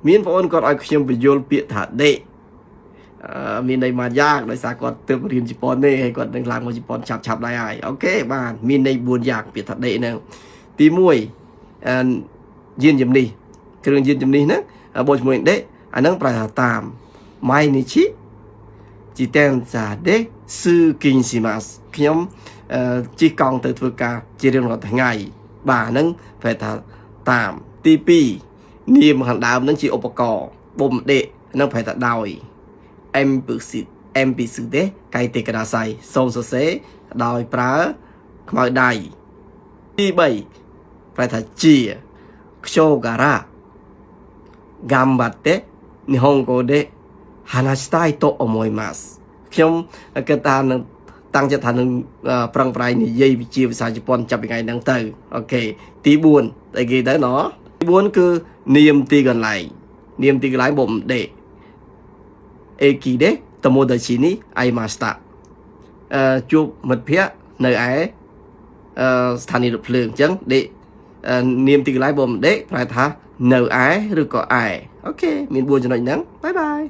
មានបងគាត់ឲ្យខ្ញុំបញ្យល់ពាក្យថាដេមានន័យមួយយ៉ាងដោយសារគាត់ទើបរៀនជប៉ុនទេហើយគាត់នឹងឡើងមកជប៉ុនឆាប់ដែរហើយអូខេបានមានន័យ4យ៉ាងពាក្យថាដេហ្នឹងទី1យានជំនិះគ្រឿងយានជំនិះហ្នឹងបូកជាមួយដេអាហ្នឹងប្រែថាតាមម៉ៃនីឈីជីតែនសាដេស៊ឺគីងស៊ីម៉ាស់ខ្ញុំជិះកង់ទៅធ្វើការជារៀងរាល់ថ្ងៃបាទហ្នឹងប្រែថាតាមទី2នាមខាងដើមហ្នឹងជាឧបករណ៍បំដេហ្នឹងប្រែថាដោយ MPC ទេកៃតេកដាសៃសូមសរសេរដោយប្រើខ្មៅដៃទី3ប្រែថាជាខ្យូការ៉ាហ្គាំបាតេនិហុងកូដេហាណាស្តៃតូអមយម៉ាស់ខ្ញុំគិតថានឹងតាំងចិត្តថានឹងប្រឹងប្រែងនិយាយវិជាភាសាជប៉ុនចាប់ពីថ្ងៃហ្នឹងទៅអូខេទី4តែគេទៅណទី4គឺនាមទីកន្លែងនាមទីកន្លែងបំដេអេគីដេតម៉ូដាឈីនីអៃម៉ាស្តាជួបមិត្តភ័ក្តិនៅឯស្ថានីយ៍រថភ្លើងអញ្ចឹងដេនាមទីកន្លែងបំដេប្រែថានៅឯឬក៏ឯអូខេមាន4ចំណុចហ្នឹងបាយបាយ